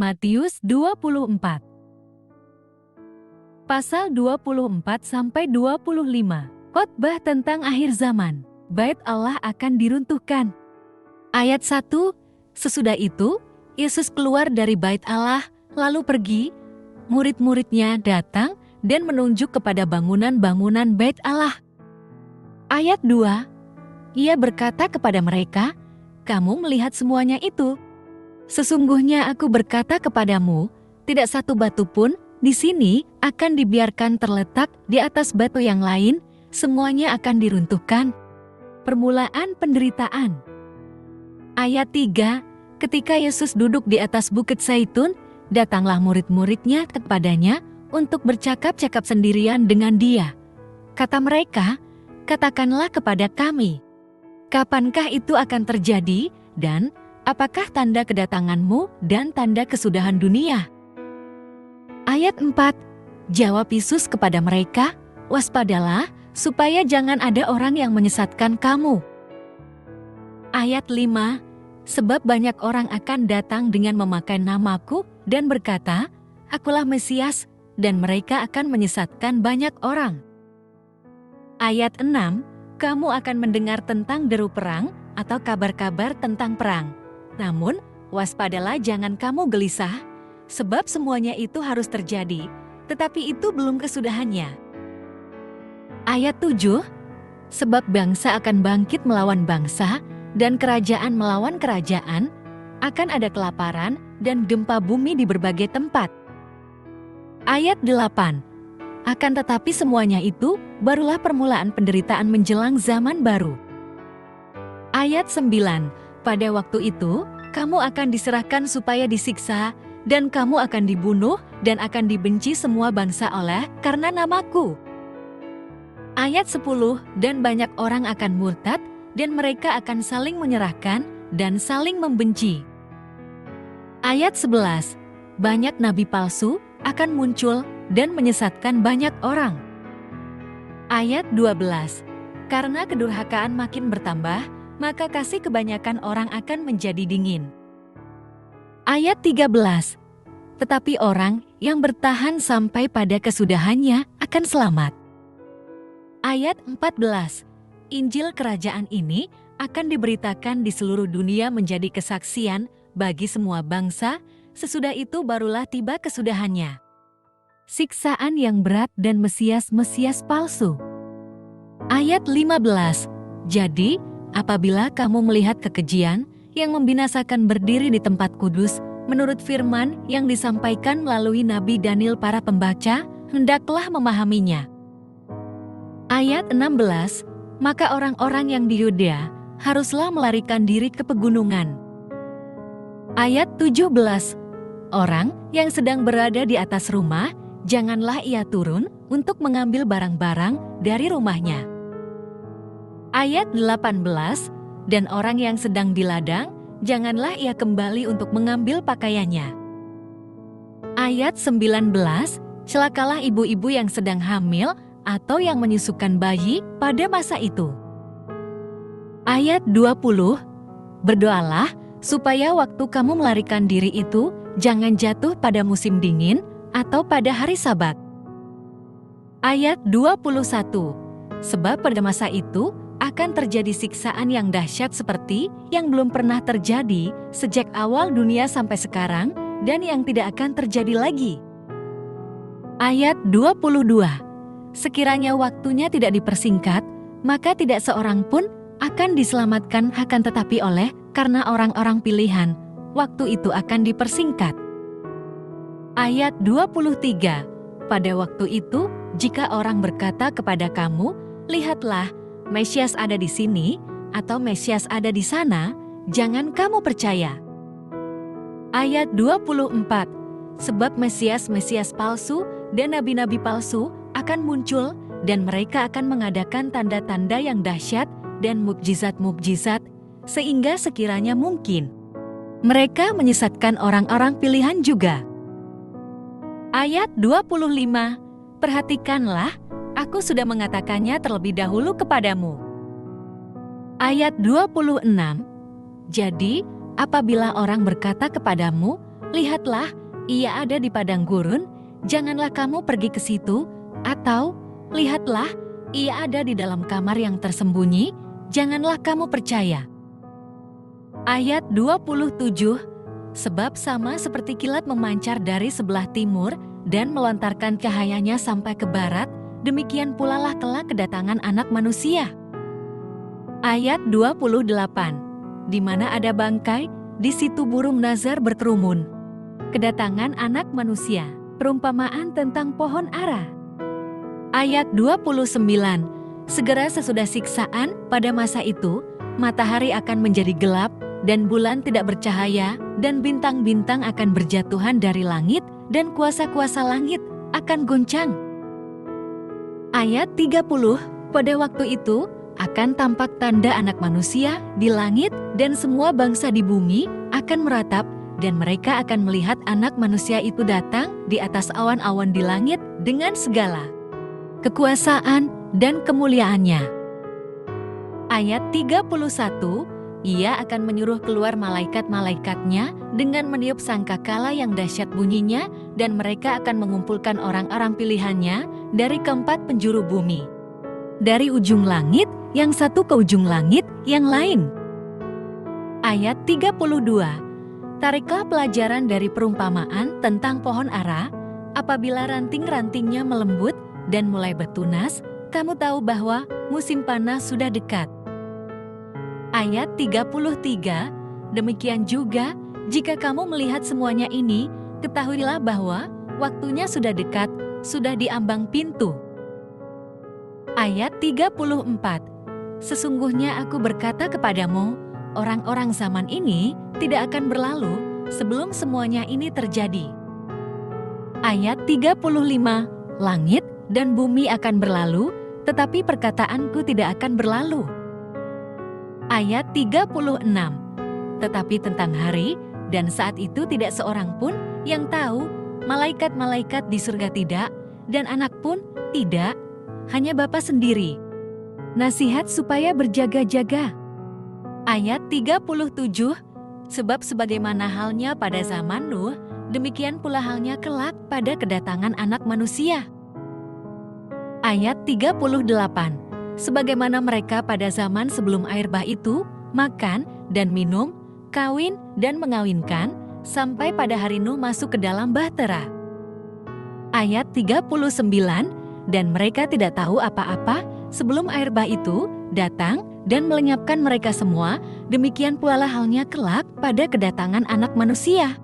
Matius 24. Pasal 24-25. Khotbah tentang akhir zaman. Bait Allah akan diruntuhkan. Ayat 1. Sesudah itu, Yesus keluar dari bait Allah, lalu pergi. Murid-muridnya datang dan menunjuk kepada bangunan-bangunan bait Allah. Ayat 2. Ia berkata kepada mereka, "Kamu melihat semuanya itu? Sesungguhnya aku berkata kepadamu, tidak satu batu pun di sini akan dibiarkan terletak di atas batu yang lain, semuanya akan diruntuhkan." Permulaan penderitaan. Ayat 3. Ketika Yesus duduk di atas bukit Zaitun, datanglah murid-muridnya kepadanya untuk bercakap-cakap sendirian dengan dia. Kata mereka, "Katakanlah kepada kami, kapankah itu akan terjadi, dan apakah tanda kedatanganmu dan tanda kesudahan dunia?" Ayat 4. Jawab Yesus kepada mereka, "Waspadalah, supaya jangan ada orang yang menyesatkan kamu." Ayat 5. Sebab banyak orang akan datang dengan memakai namaku dan berkata, "Akulah Mesias," dan mereka akan menyesatkan banyak orang. Ayat 6. Kamu akan mendengar tentang deru perang atau kabar-kabar tentang perang. Namun, waspadalah, jangan kamu gelisah, sebab semuanya itu harus terjadi, tetapi itu belum kesudahannya. Ayat 7. Sebab bangsa akan bangkit melawan bangsa, dan kerajaan melawan kerajaan, akan ada kelaparan dan gempa bumi di berbagai tempat. Ayat 8. Akan tetapi semuanya itu barulah permulaan penderitaan menjelang zaman baru. Ayat 9. Pada waktu itu, kamu akan diserahkan supaya disiksa, dan kamu akan dibunuh dan akan dibenci semua bangsa oleh karena namaku. Ayat 10. Dan banyak orang akan murtad, dan mereka akan saling menyerahkan dan saling membenci. Ayat 11. Banyak nabi palsu akan muncul dan menyesatkan banyak orang. Ayat 12. Karena kedurhakaan makin bertambah, maka kasih kebanyakan orang akan menjadi dingin. Ayat 13. Tetapi orang yang bertahan sampai pada kesudahannya akan selamat. Ayat 14. Injil kerajaan ini akan diberitakan di seluruh dunia menjadi kesaksian bagi semua bangsa, sesudah itu barulah tiba kesudahannya. Siksaan yang berat dan Mesias-Mesias palsu. Ayat 15. Jadi, apabila kamu melihat kekejian yang membinasakan berdiri di tempat kudus, menurut firman yang disampaikan melalui Nabi Daniel para pembaca, hendaklah memahaminya. Ayat 16. Maka orang-orang yang di Yudea haruslah melarikan diri ke pegunungan. Ayat 17. Orang yang sedang berada di atas rumah, janganlah ia turun untuk mengambil barang-barang dari rumahnya. Ayat 18. Dan orang yang sedang di ladang, janganlah ia kembali untuk mengambil pakaiannya. Ayat 19. Celakalah ibu-ibu yang sedang hamil atau yang menyusukan bayi pada masa itu. Ayat 20. Berdoalah supaya waktu kamu melarikan diri itu jangan jatuh pada musim dingin atau pada hari Sabat. Ayat 21. Sebab pada masa itu akan terjadi siksaan yang dahsyat seperti yang belum pernah terjadi sejak awal dunia sampai sekarang, dan yang tidak akan terjadi lagi. Ayat 22. Sekiranya waktunya tidak dipersingkat, maka tidak seorang pun akan diselamatkan, akan tetapi oleh karena orang-orang pilihan, waktu itu akan dipersingkat. Ayat 23. Pada waktu itu, jika orang berkata kepada kamu, "Lihatlah, Mesias ada di sini," atau "Mesias ada di sana," jangan kamu percaya. Ayat 24. Sebab Mesias-Mesias palsu dan nabi-nabi palsu akan muncul, dan mereka akan mengadakan tanda-tanda yang dahsyat dan mukjizat-mukjizat, sehingga sekiranya mungkin mereka menyesatkan orang-orang pilihan juga. Ayat 25. Perhatikanlah, aku sudah mengatakannya terlebih dahulu kepadamu. Ayat 26. Jadi, apabila orang berkata kepadamu, "Lihatlah, ia ada di padang gurun, janganlah kamu pergi ke situ, atau, lihatlah, ia ada di dalam kamar yang tersembunyi, janganlah kamu percaya. Ayat 27, sebab sama seperti kilat memancar dari sebelah timur dan melontarkan cahayanya sampai ke barat, demikian pula lah kelak kedatangan Anak Manusia. Ayat 28, di mana ada bangkai, di situ burung nazar berkerumun. Kedatangan Anak Manusia, perumpamaan tentang pohon ara. Ayat 29, segera sesudah siksaan pada masa itu, matahari akan menjadi gelap, dan bulan tidak bercahaya, dan bintang-bintang akan berjatuhan dari langit, dan kuasa-kuasa langit akan goncang. Ayat 30, pada waktu itu, akan tampak tanda Anak Manusia di langit, dan semua bangsa di bumi akan meratap, dan mereka akan melihat Anak Manusia itu datang di atas awan-awan di langit dengan segala kekuasaan dan kemuliaannya. Ayat 31, ia akan menyuruh keluar malaikat-malaikatnya dengan meniup sangkakala yang dahsyat bunyinya, dan mereka akan mengumpulkan orang-orang pilihannya dari keempat penjuru bumi, dari ujung langit yang satu ke ujung langit yang lain. Ayat 32, tariklah pelajaran dari perumpamaan tentang pohon ara, apabila ranting-rantingnya melembut dan mulai bertunas, kamu tahu bahwa musim panas sudah dekat. Ayat 33, demikian juga, jika kamu melihat semuanya ini, ketahuilah bahwa waktunya sudah dekat, sudah di ambang pintu. Ayat 34, sesungguhnya aku berkata kepadamu, orang-orang zaman ini tidak akan berlalu sebelum semuanya ini terjadi. Ayat 35, langit dan bumi akan berlalu, tetapi perkataanku tidak akan berlalu. Ayat 36, tetapi tentang hari dan saat itu tidak seorang pun yang tahu, malaikat-malaikat di surga tidak, dan anak pun tidak, hanya Bapa sendiri. Nasihat supaya berjaga-jaga. Ayat 37, sebab sebagaimana halnya pada zaman Nuh, demikian pula halnya kelak pada kedatangan Anak Manusia. Ayat 38, sebagaimana mereka pada zaman sebelum air bah itu, makan dan minum, kawin dan mengawinkan, sampai pada hari Nuh masuk ke dalam bahtera. Ayat 39, dan mereka tidak tahu apa-apa sebelum air bah itu datang dan melenyapkan mereka semua, demikian pula halnya kelak pada kedatangan Anak Manusia.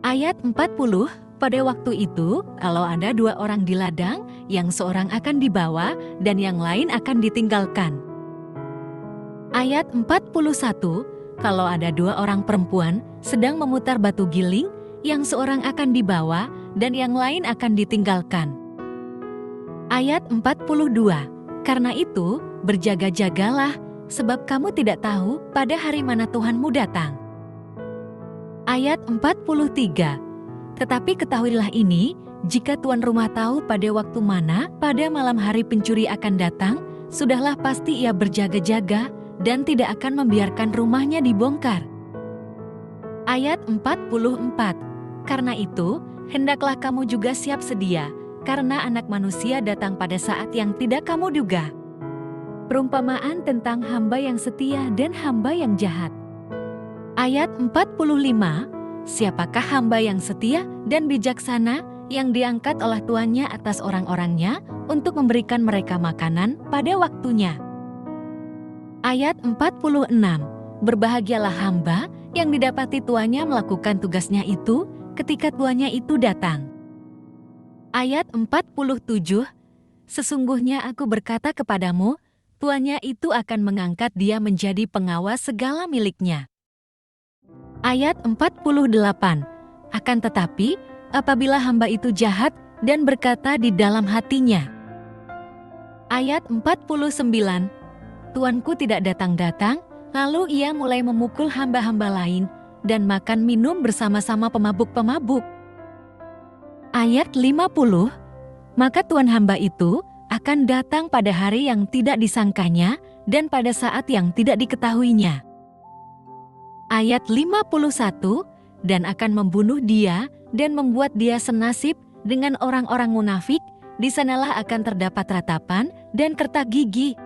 Ayat 40, pada waktu itu, kalau ada dua orang di ladang, yang seorang akan dibawa dan yang lain akan ditinggalkan. Ayat 41, kalau ada dua orang perempuan sedang memutar batu giling, yang seorang akan dibawa dan yang lain akan ditinggalkan. Ayat 42, karena itu, berjaga-jagalah, sebab kamu tidak tahu pada hari mana Tuhanmu datang. Ayat 43, tetapi ketahuilah ini, jika tuan rumah tahu pada waktu mana pada malam hari pencuri akan datang, sudahlah pasti ia berjaga-jaga dan tidak akan membiarkan rumahnya dibongkar. Ayat 44, karena itu, hendaklah kamu juga siap sedia, karena Anak Manusia datang pada saat yang tidak kamu duga. Perumpamaan tentang hamba yang setia dan hamba yang jahat. Ayat 45, siapakah hamba yang setia dan bijaksana yang diangkat oleh tuannya atas orang-orangnya untuk memberikan mereka makanan pada waktunya? Ayat 46, berbahagialah hamba yang didapati tuannya melakukan tugasnya itu ketika tuannya itu datang. Ayat 47, sesungguhnya aku berkata kepadamu, tuannya itu akan mengangkat dia menjadi pengawas segala miliknya. Ayat 48, akan tetapi apabila hamba itu jahat dan berkata di dalam hatinya. Ayat 49, tuanku tidak datang-datang, lalu ia mulai memukul hamba-hamba lain dan makan minum bersama-sama pemabuk-pemabuk. Ayat 50, maka tuan hamba itu akan datang pada hari yang tidak disangkanya dan pada saat yang tidak diketahuinya. Ayat 51, dan akan membunuh dia dan membuat dia senasib dengan orang-orang munafik. Di sanalah akan terdapat ratapan dan kertak gigi.